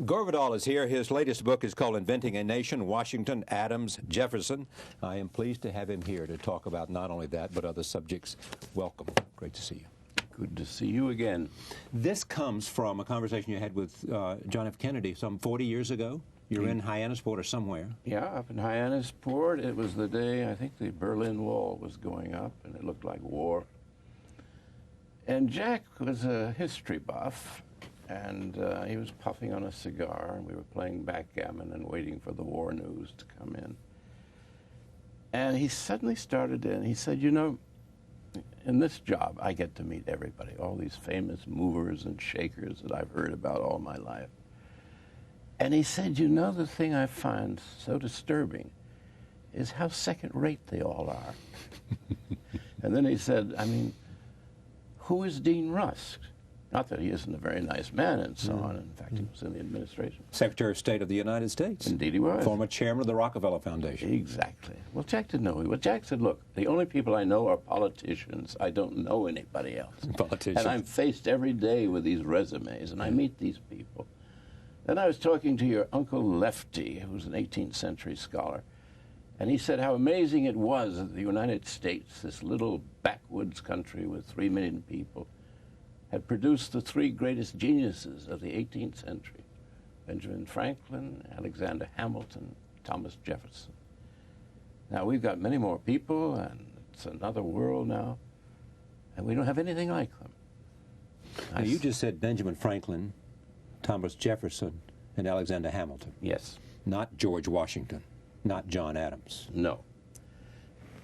Gore Vidal is here. His latest book is called Inventing a Nation, Washington, Adams, Jefferson. I am pleased to have him here to talk about not only that, but other subjects. Welcome. Great to see you. Good to see you again. This comes from a conversation you had with John F. Kennedy some 40 years ago. You're in Hyannisport or somewhere. Yeah, up in Hyannisport. It was the day, I think, the Berlin Wall was going up, and it looked like war. And Jack was a history buff, and he was puffing on a cigar, and we were playing backgammon and waiting for the war news to come in. And he suddenly started in, he said, you know, in this job, I get to meet everybody, all these famous movers and shakers that I've heard about all my life. And he said, you know, the thing I find so disturbing is how second-rate they all are. And then he said, I mean, who is Dean Rusk? Not that he isn't a very nice man and so on. In fact, he was in the administration. Secretary of State of the United States. Indeed he was. Former chairman of the Rockefeller Foundation. Exactly. Well, Jack didn't know. Well, Jack said, look, the only people I know are politicians. I don't know anybody else. Politicians. And I'm faced every day with these resumes, and I meet these people. Then I was talking to your Uncle Lefty, who's an 18th century scholar, and he said how amazing it was that the United States, this little backwoods country with 3 million people, had produced the three greatest geniuses of the 18th century, Benjamin Franklin, Alexander Hamilton, Thomas Jefferson. Now, we've got many more people, and it's another world now, and we don't have anything like them. Now, you just said Benjamin Franklin, Thomas Jefferson, and Alexander Hamilton. Yes. Not George Washington, not John Adams. No.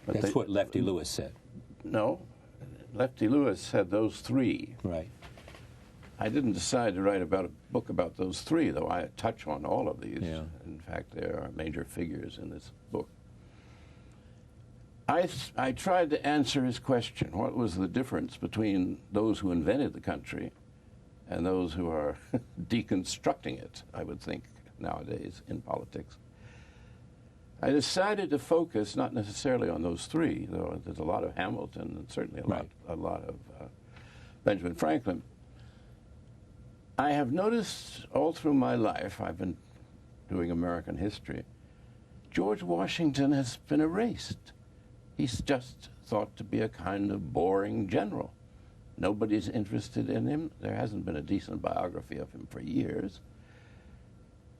But That's what Lefty Lewis said. No. Lefty Lewis said those three. Right. I didn't decide to write about a book about those three, though I touch on all of these. Yeah. In fact, there are major figures in this book. I tried to answer his question. What was the difference between those who invented the country and those who are deconstructing it, I would think, nowadays in politics? I decided to focus not necessarily on those three, though there's a lot of Hamilton and certainly a lot of Benjamin Franklin. I have noticed all through my life, I've been doing American history, George Washington has been erased. He's just thought to be a kind of boring general. Nobody's interested in him. There hasn't been a decent biography of him for years.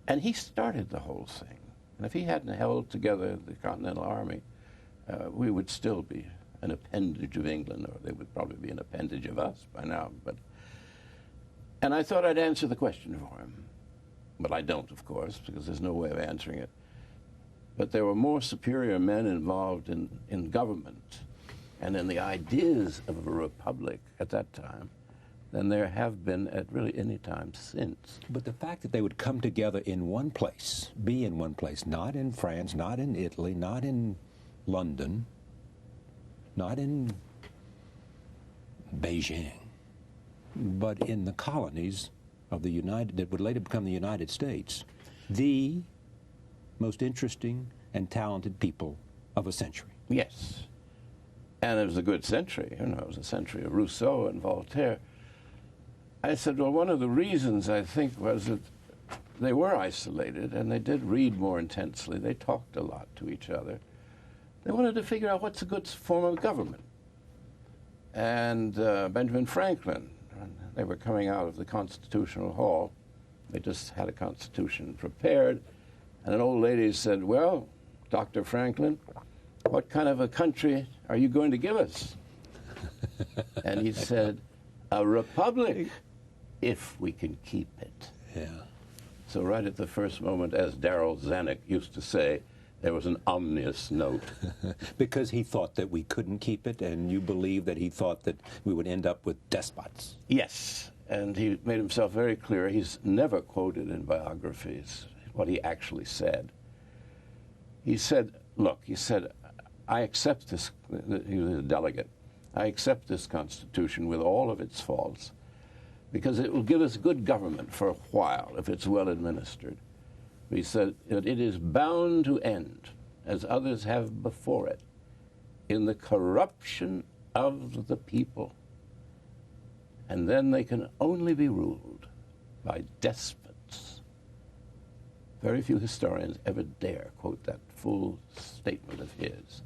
And he started the whole thing. And if he hadn't held together the Continental Army, we would still be an appendage of England, or they would probably be an appendage of us by now. And I thought I'd answer the question for him. But I don't, of course, because there's no way of answering it. But there were more superior men involved in government and in the ideas of a republic at that time than there have been at really any time since. But the fact that they would come together in one place, be in one place, not in France, not in Italy, not in London, not in Beijing, but in the colonies of the that would later become the United States, the most interesting and talented people of a century. Yes. And it was a good century. You know, it was a century of Rousseau and Voltaire. I said, well, one of the reasons, I think, was that they were isolated, and they did read more intensely. They talked a lot to each other. They wanted to figure out what's a good form of government. And Benjamin Franklin, they were coming out of the Constitutional Hall. They just had a constitution prepared. And an old lady said, well, Dr. Franklin, what kind of a country are you going to give us? And he said, a republic, if we can keep it. Yeah. So right at the first moment, as Darryl Zanuck used to say, there was an ominous note. Because he thought that we couldn't keep it, and you believe that he thought that we would end up with despots. Yes, and he made himself very clear. He's never quoted in biographies what he actually said. He said, look, he said, I accept this, he was a delegate, I accept this Constitution with all of its faults because it will give us good government for a while if it's well administered. He said that it is bound to end, as others have before it, in the corruption of the people. And then they can only be ruled by despots Very few historians ever dare quote that full statement of his.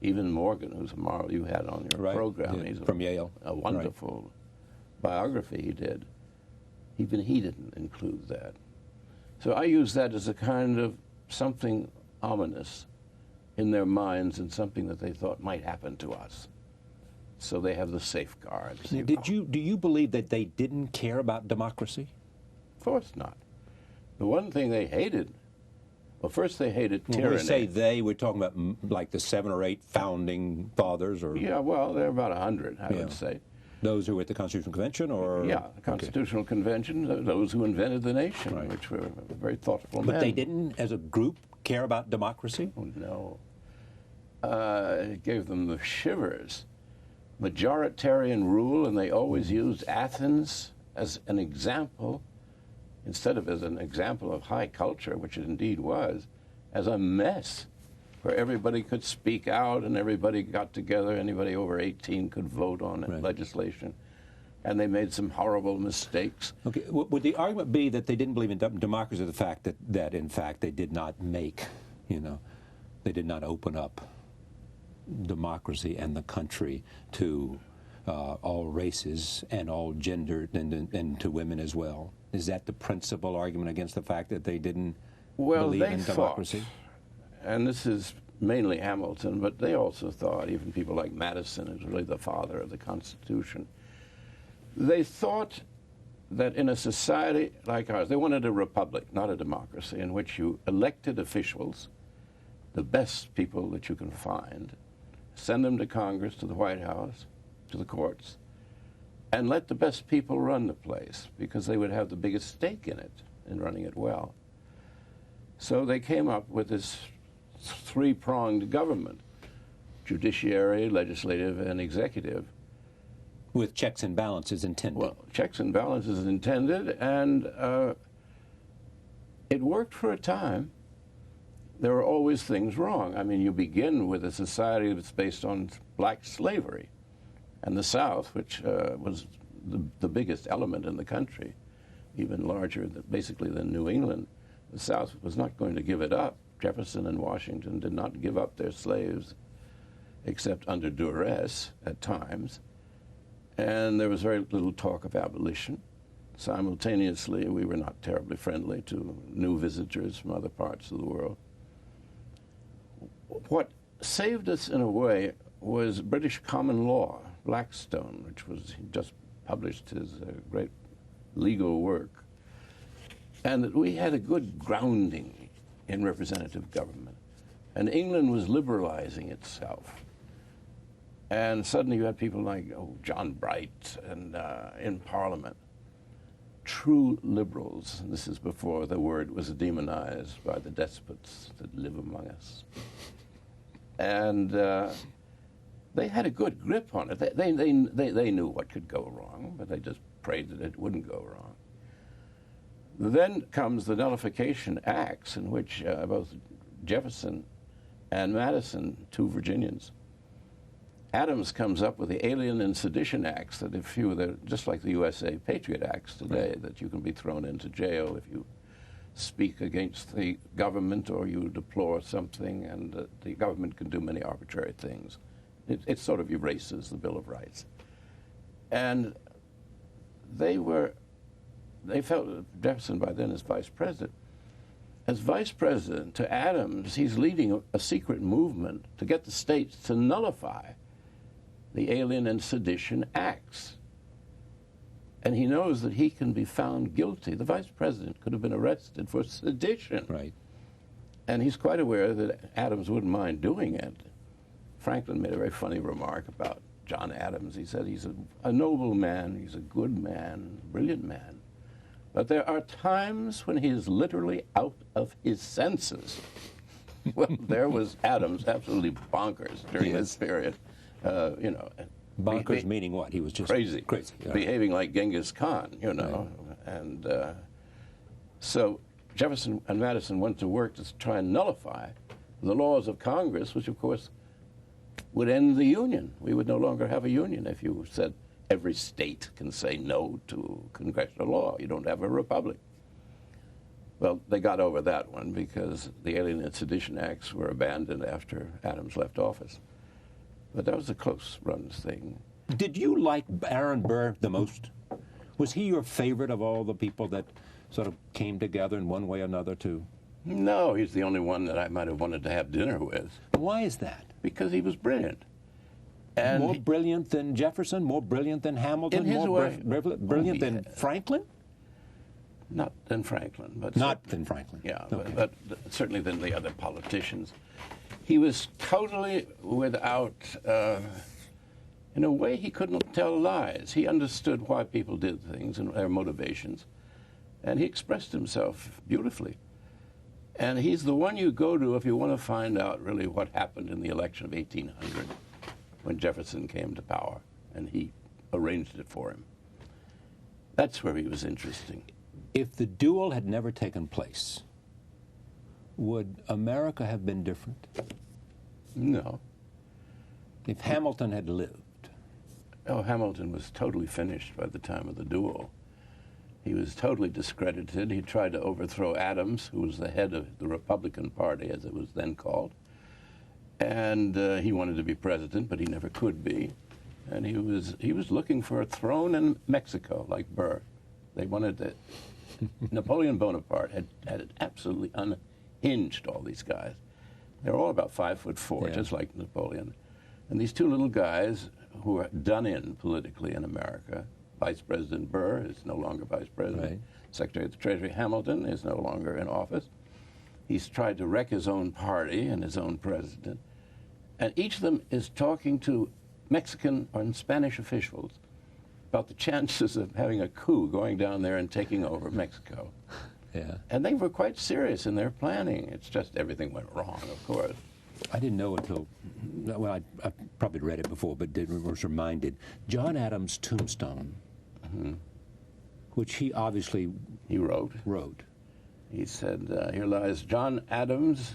Even Morgan, who's a moral you had on your program, he's from Yale, a wonderful biography he did. Even he didn't include that. So I use that as a kind of something ominous in their minds and something that they thought might happen to us. So they have the safeguards. Do you believe that they didn't care about democracy? Of course not. The one thing they hated, well, first they hated tyranny. When we say they, we're talking about like the 7 or 8 founding fathers, or yeah, well, there are about 100, I would say. Those who were at the Constitutional Convention, or yeah, the Constitutional Convention, those who invented the nation, which were very thoughtful men. But they didn't, as a group, care about democracy? Oh, no. It gave them the shivers. Majoritarian rule, and they always used Athens as an example, instead of as an example of high culture, which it indeed was, as a mess where everybody could speak out and everybody got together, anybody over 18 could vote on legislation. And they made some horrible mistakes. Okay, would the argument be that they didn't believe in democracy, the fact that in fact they did not make, they did not open up democracy and the country to all races and all gender and to women as well? Is that the principal argument against the fact that they didn't believe in democracy? And this is mainly Hamilton, but they also thought, even people like Madison, who's really the father of the Constitution, they thought that in a society like ours, they wanted a republic, not a democracy, in which you elected officials, the best people that you can find, send them to Congress, to the White House, to the courts, and let the best people run the place, because they would have the biggest stake in it, in running it well. So they came up with this 3-pronged government: judiciary, legislative, and executive. With checks and balances intended. Well, checks and balances intended, and it worked for a time. There were always things wrong. I mean, you begin with a society that's based on black slavery, and the South, which was the biggest element in the country, even larger basically than New England, the South was not going to give it up. Jefferson and Washington did not give up their slaves except under duress at times. And there was very little talk of abolition. Simultaneously, we were not terribly friendly to new visitors from other parts of the world. What saved us in a way was British common law, Blackstone, which was, he just published his great legal work, and that we had a good grounding in representative government. And England was liberalizing itself. And suddenly you had people like John Bright and in Parliament, true liberals. And this is before the word was demonized by the despots that live among us. And they had a good grip on it. They knew what could go wrong, but they just prayed that it wouldn't go wrong. Then comes the Nullification Acts, in which both Jefferson and Madison, 2 Virginians, Adams comes up with the Alien and Sedition Acts that if you, they're just like the USA Patriot Acts today, that you can be thrown into jail if you speak against the government or you deplore something, and the government can do many arbitrary things. It sort of erases the Bill of Rights. And they felt Jefferson by then as vice president. As vice president to Adams, he's leading a secret movement to get the states to nullify the Alien and Sedition Acts. And he knows that he can be found guilty. The vice president could have been arrested for sedition. Right. And he's quite aware that Adams wouldn't mind doing it. Franklin made a very funny remark about John Adams. He said he's a noble man, he's a good man, a brilliant man. But there are times when he is literally out of his senses. Well, there was Adams, absolutely bonkers during this period. Bonkers meaning what? He was just crazy. Behaving like Genghis Khan, Right. And so Jefferson and Madison went to work to try and nullify the laws of Congress, which, of course, would end the Union. We would no longer have a Union if you said every state can say no to congressional law. You don't have a republic. Well, they got over that one because the Alien and Sedition Acts were abandoned after Adams left office. But that was a close-run thing. Did you like Aaron Burr the most? Was he your favorite of all the people that sort of came together in one way or another to? No, he's the only one that I might have wanted to have dinner with. Why is that? Because he was brilliant. And more brilliant than Jefferson? More brilliant than Hamilton? In his more way. Brilliant than Franklin? Not than Franklin. But Not than Franklin. Yeah, okay. but certainly than the other politicians. He was totally without, in a way he couldn't tell lies. He understood why people did things and their motivations. And he expressed himself beautifully. And he's the one you go to if you want to find out really what happened in the election of 1800 when Jefferson came to power, and he arranged it for him. That's where he was interesting. If the duel had never taken place, would America have been different? No. If Hamilton had lived? Oh, Hamilton was totally finished by the time of the duel. He was totally discredited. He tried to overthrow Adams, who was the head of the Republican Party, as it was then called. And he wanted to be president, but he never could be. And he was looking for a throne in Mexico, like Burr. They wanted to. Napoleon Bonaparte had absolutely unhinged all these guys. They were all about 5'4", just like Napoleon. And these two little guys who were done in politically in America. Vice President Burr is no longer vice president. Right. Secretary of the Treasury Hamilton is no longer in office. He's tried to wreck his own party and his own president. And each of them is talking to Mexican and Spanish officials about the chances of having a coup going down there and taking over Mexico. Yeah. And they were quite serious in their planning. It's just everything went wrong, of course. I didn't know until, well, I probably read it before, but was reminded. John Adams' tombstone, which he obviously He wrote. He said, here lies John Adams,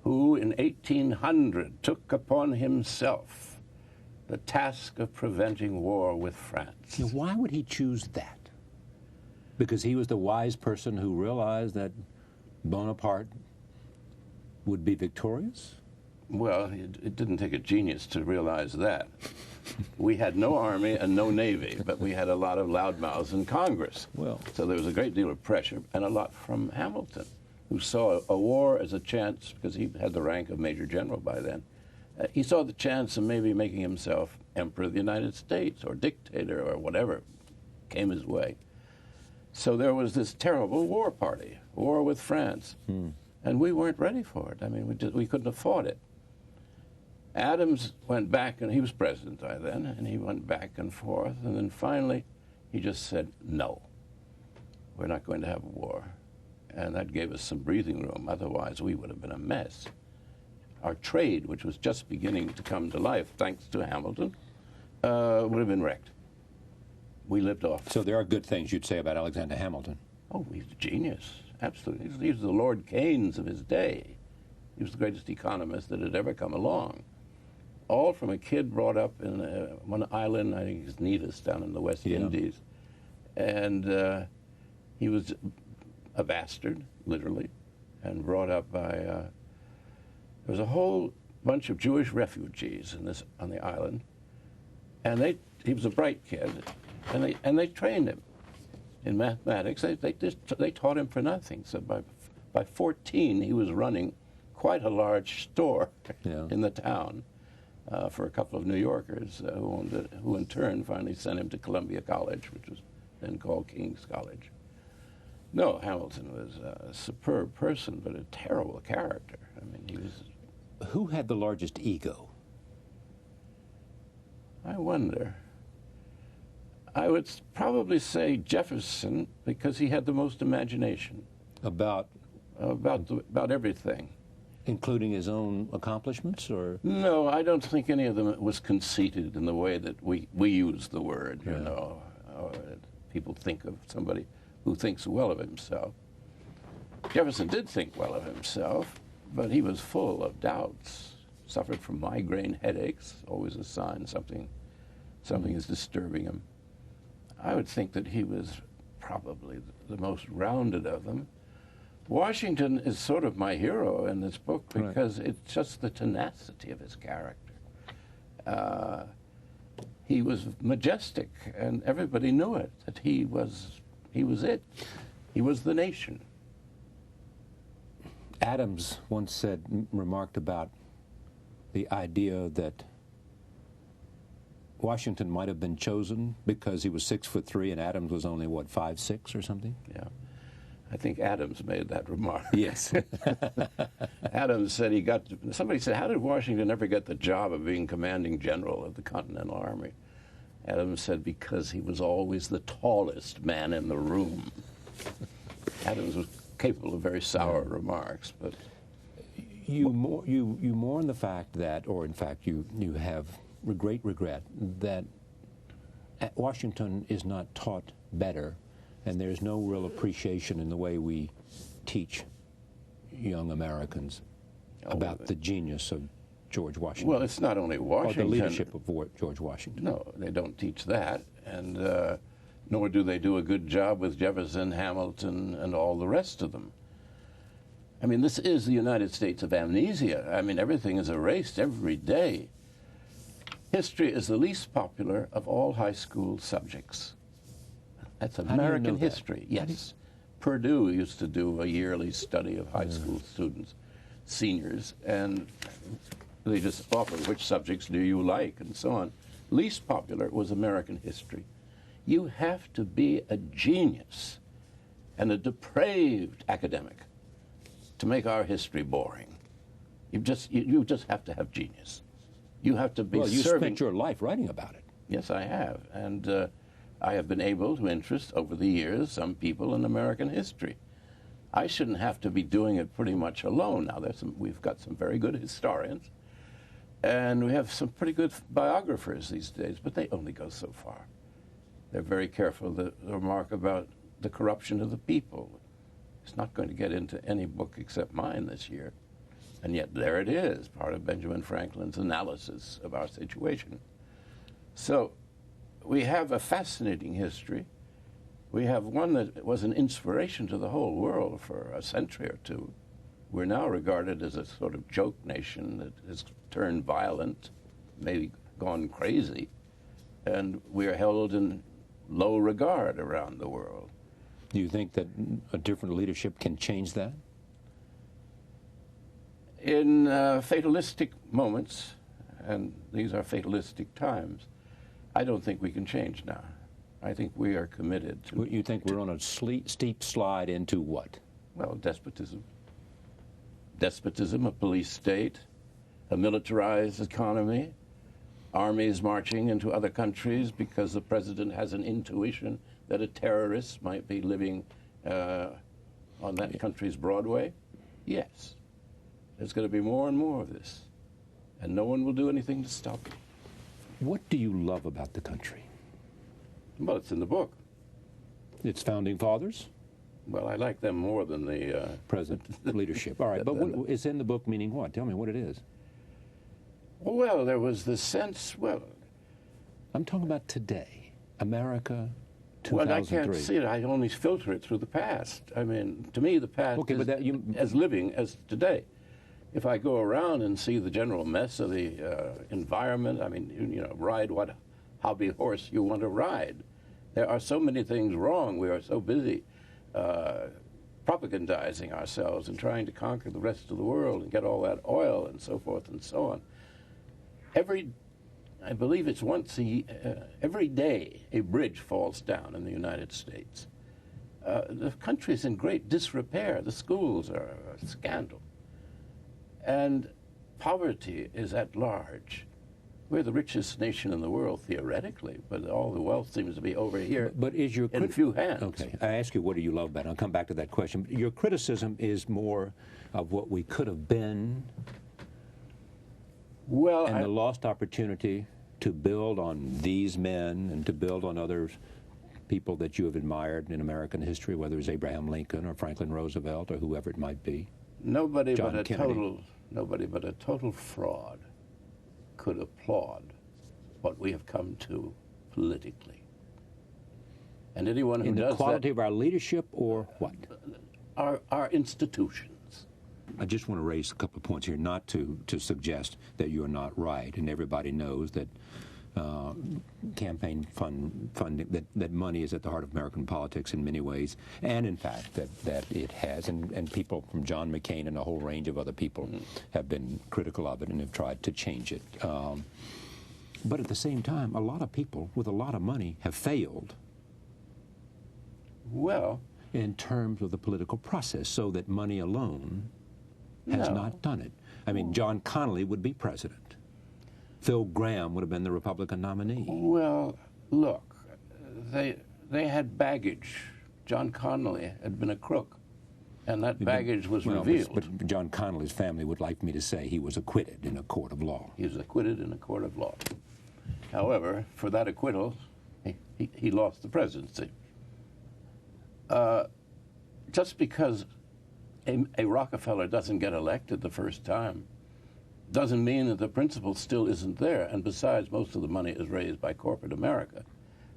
who in 1800 took upon himself the task of preventing war with France. Now, why would he choose that? Because he was the wise person who realized that Bonaparte would be victorious? Well, it didn't take a genius to realize that. We had no army and no navy, but we had a lot of loudmouths in Congress. Well, so there was a great deal of pressure, and a lot from Hamilton, who saw a war as a chance, because he had the rank of Major General by then. He saw the chance of maybe making himself Emperor of the United States or dictator or whatever came his way. So there was this terrible war party, war with France. And we weren't ready for it. I mean, we couldn't have fought it. Adams went back, and he was president by then, and he went back and forth, and then finally he just said, no, we're not going to have a war. And that gave us some breathing room. Otherwise, we would have been a mess. Our trade, which was just beginning to come to life, thanks to Hamilton, would have been wrecked. We lived off. So there are good things you'd say about Alexander Hamilton. Oh, he's a genius. Absolutely. He was the Lord Keynes of his day. He was the greatest economist that had ever come along. All from a kid brought up in one island, I think it's Nevis, down in the West Indies. And he was a bastard, literally, and brought up by... there was a whole bunch of Jewish refugees on the island. And he was a bright kid, and they trained him in mathematics. They taught him for nothing. So by 14, he was running quite a large store in the town for a couple of New Yorkers who owned it, who in turn finally sent him to Columbia College, which was then called King's College. No, Hamilton was a superb person, but a terrible character. I mean, he was... Who had the largest ego? I wonder. I would probably say Jefferson, because he had the most imagination. About everything. Including his own accomplishments, or? No, I don't think any of them was conceited in the way that we use the word, you know. People think of somebody who thinks well of himself. Jefferson did think well of himself, but he was full of doubts, suffered from migraine headaches, always a sign something is disturbing him. I would think that he was probably the most rounded of them. Washington is sort of my hero in this book because it's just the tenacity of his character. He was majestic, and everybody knew it, that he was it. He was the nation. Adams once said, remarked about the idea that Washington might have been chosen because he was 6'3" and Adams was only, what, 5'6" or something? Yeah. I think Adams made that remark. Yes. Adams said somebody said, how did Washington ever get the job of being commanding general of the Continental Army? Adams said, because he was always the tallest man in the room. Adams was capable of very sour remarks, but... You mourn the fact that, or in fact you have great regret that Washington is not taught better, and there's no real appreciation in the way we teach young Americans about the genius of George Washington. Well, it's not only Washington. Or the leadership of George Washington. No, they don't teach that, and nor do they do a good job with Jefferson, Hamilton, and all the rest of them. I mean, this is the United States of amnesia. I mean, everything is erased every day. History is the least popular of all high school subjects. That's American history. Yes. Purdue used to do a yearly study of high school students, seniors, and they just offered which subjects do you like and so on. Least popular was American history. You have to be a genius and a depraved academic to make our history boring. You just have to have genius. You have to be Well, you spent your life writing about it. Yes, I have. And I have been able to interest over the years some people in American history. I shouldn't have to be doing it pretty much alone. Now, we've got some very good historians, and we have some pretty good biographers these days, but they only go so far. They're very careful. The remark about the corruption of the people. It's not going to get into any book except mine this year. And yet there it is, part of Benjamin Franklin's analysis of our situation. So we have a fascinating history. We have one that was an inspiration to the whole world for a century or two. We're now regarded as a sort of joke nation that has turned violent, maybe gone crazy, and we're held in low regard around the world. Do you think that a different leadership can change that? In fatalistic moments, and these are fatalistic times, I don't think we can change now. I think we are committed to... You think we're on a steep slide into what? Well, despotism. Despotism, a police state, a militarized economy, armies marching into other countries because the president has an intuition that a terrorist might be living on that country's Broadway. Yes. There's going to be more and more of this, and no one will do anything to stop it. What do you love about the country? Well, it's in the book. Its founding fathers? Well, I like them more than the... present leadership. All right, but what is in the book meaning what? Tell me what it is. Well, there was sense, I'm talking about today, America, 2003. Well, I can't see it. I only filter it through the past. I mean, to me, the past is as living as today. If I go around and see the general mess of the environment, I mean, ride what hobby horse you want to ride. There are so many things wrong. We are so busy propagandizing ourselves and trying to conquer the rest of the world and get all that oil and so forth and so on. I believe it's every day a bridge falls down in the United States. The country's in great disrepair. The schools are a scandal. And poverty is at large. We're the richest nation in the world, theoretically, but all the wealth seems to be over here in few hands. Okay, I ask you, what do you love about it? I'll come back to that question. Your criticism is more of what we could have been, and the lost opportunity to build on these men and to build on other people that you have admired in American history, whether it's Abraham Lincoln or Franklin Roosevelt or whoever it might be. Nobody but a total fraud could applaud what we have come to politically. And anyone who does that... In the quality of our leadership or what? our institutions. I just want to raise a couple of points here, not to suggest that you're not right, and everybody knows that campaign funding, that money is at the heart of American politics in many ways, and in fact that it has, and people from John McCain and a whole range of other people have been critical of it and have tried to change it. But at the same time, a lot of people with a lot of money have failed. Well, in terms of the political process, so that money alone has not done it. I mean, John Connally would be president. Phil Gramm would have been the Republican nominee. Well, look, they had baggage. John Connally had been a crook, and that baggage was revealed. But John Connally's family would like me to say he was acquitted in a court of law. He was acquitted in a court of law. However, for that acquittal, he lost the presidency. Just because a Rockefeller doesn't get elected the first time doesn't mean that the principle still isn't there. And besides, most of the money is raised by corporate America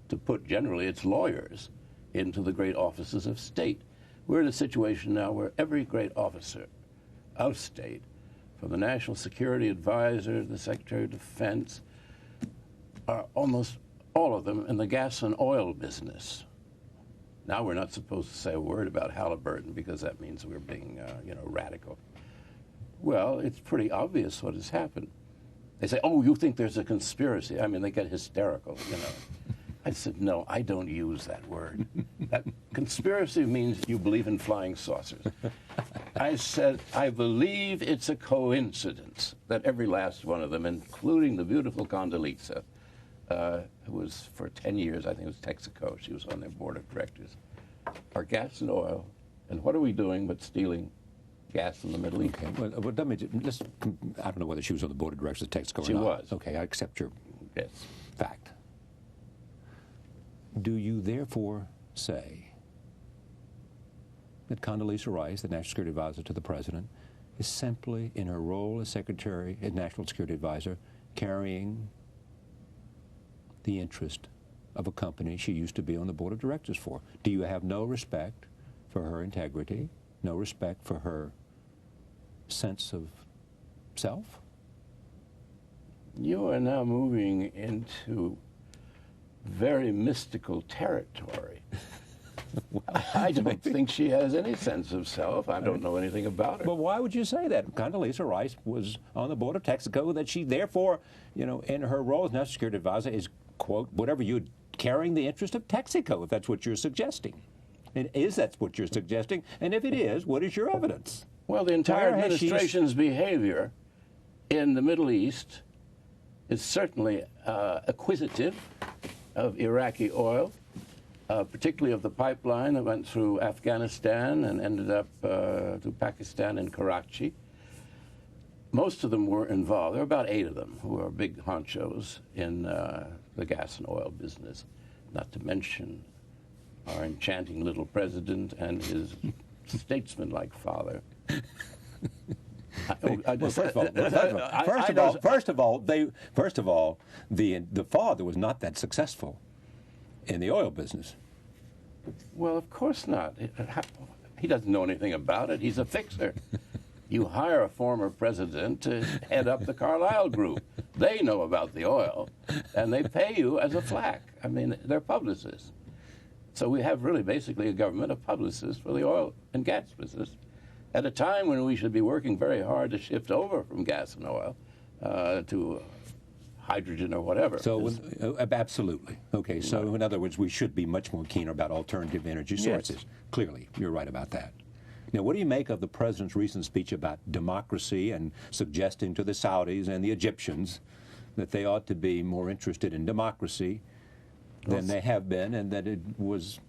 to put generally its lawyers into the great offices of state. We're in a situation now where every great officer of state, from the National Security Advisor to the Secretary of Defense, are almost all of them in the gas and oil business. Now we're not supposed to say a word about Halliburton because that means we're being, radical. Well, it's pretty obvious what has happened. They say, "Oh, you think there's a conspiracy?" I mean, they get hysterical, I said, no, I don't use that word. That conspiracy means you believe in flying saucers. I said, I believe it's a coincidence that every last one of them, including the beautiful Condoleezza, who was for 10 years, I think it was Texaco, she was on their board of directors, are gas and oil. And what are we doing but stealing gas in the Middle East? Okay, well, let me just, I don't know whether she was on the board of directors of Texaco or not. She was. Okay, I accept your Yes. fact. Do you therefore say that Condoleezza Rice, the National Security Advisor to the President, is simply in her role as Secretary and National Security Advisor carrying the interest of a company she used to be on the board of directors for? Do you have no respect for her integrity, no respect for her sense of self? You are now moving into very mystical territory. I don't think she has any sense of self. I don't know anything about her. But why would you say that? Condoleezza Rice was on the board of Texaco, that she therefore, in her role as National Security Advisor is, quote, whatever you, carrying the interest of Texaco, if that's what you're suggesting. And is that what you're suggesting? And if it is, what is your evidence? Well, the entire administration's behavior in the Middle East is certainly acquisitive of Iraqi oil, particularly of the pipeline that went through Afghanistan and ended up through Pakistan and Karachi. Most of them were involved. There were about 8 of them who are big honchos in the gas and oil business, not to mention our enchanting little president and his statesman-like father. First of all, the father was not that successful in the oil business. Well, of course not. He doesn't know anything about it. He's a fixer. You hire a former president to head up the Carlyle Group. They know about the oil, and they pay you as a flack. I mean, they're publicists. So we have really basically a government of publicists for the oil and gas business at a time when we should be working very hard to shift over from gas and oil to hydrogen or whatever. So, absolutely. Okay, so in other words, we should be much more keen about alternative energy sources. Yes. Clearly, you're right about that. Now, what do you make of the president's recent speech about democracy and suggesting to the Saudis and the Egyptians that they ought to be more interested in democracy than they have been, and that it was...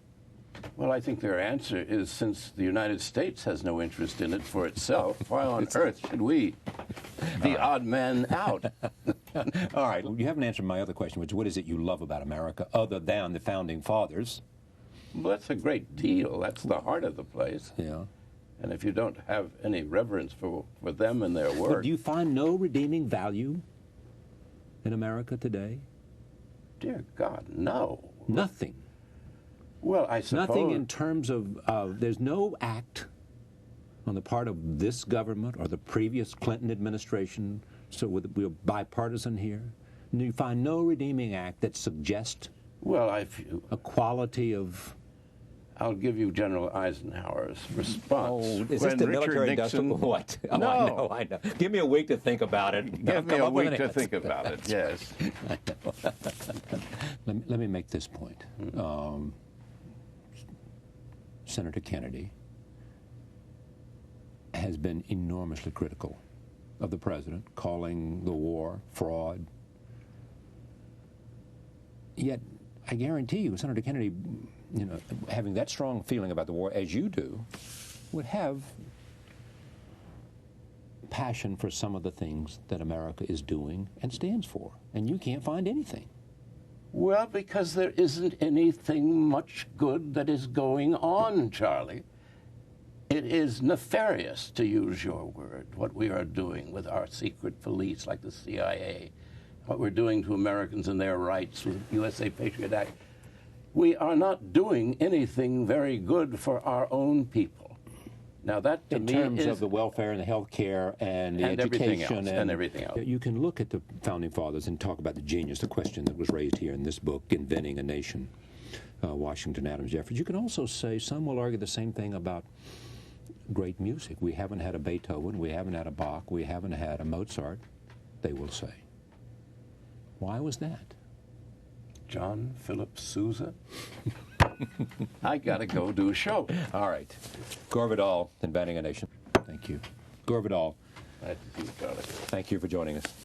Well, I think their answer is, since the United States has no interest in it for itself, why on earth should we, the odd man out? All right, well, you haven't answered my other question, which is, what is it you love about America other than the Founding Fathers? Well, that's a great deal. That's the heart of the place. Yeah. And if you don't have any reverence for them and their work... But do you find no redeeming value in America today? Dear God, no. Nothing. Well, I suppose... Nothing in terms of, there's no act on the part of this government or the previous Clinton administration, so we're bipartisan here? And you find no redeeming act that suggests a quality of... I'll give you General Eisenhower's response. Oh, is this the military industrial? What? Oh, No. I know. Give me a week to think about it. Give me a week to think about it, yes. I know. Let me make this point. Senator Kennedy has been enormously critical of the president, calling the war fraud. Yet, I guarantee you, Senator Kennedy, having that strong feeling about the war as you do, would have passion for some of the things that America is doing and stands for. And you can't find anything. Well, because there isn't anything much good that is going on, Charlie. It is nefarious, to use your word, what we are doing with our secret police, like the CIA, what we're doing to Americans and their rights with USA Patriot Act. We are not doing anything very good for our own people. Now that, to me, in terms of the welfare and the health care and the education and everything else. You can look at the Founding Fathers and talk about the genius, the question that was raised here in this book, Inventing a Nation, Washington, Adams, Jefferson. You can also say, some will argue the same thing about great music. We haven't had a Beethoven, we haven't had a Bach, we haven't had a Mozart, they will say. Why was that? John Philip Sousa? I gotta go do a show. All right. Gore Vidal, Inventing a Nation. Thank you. Gore Vidal. Glad to see you, Charlie. Thank you for joining us.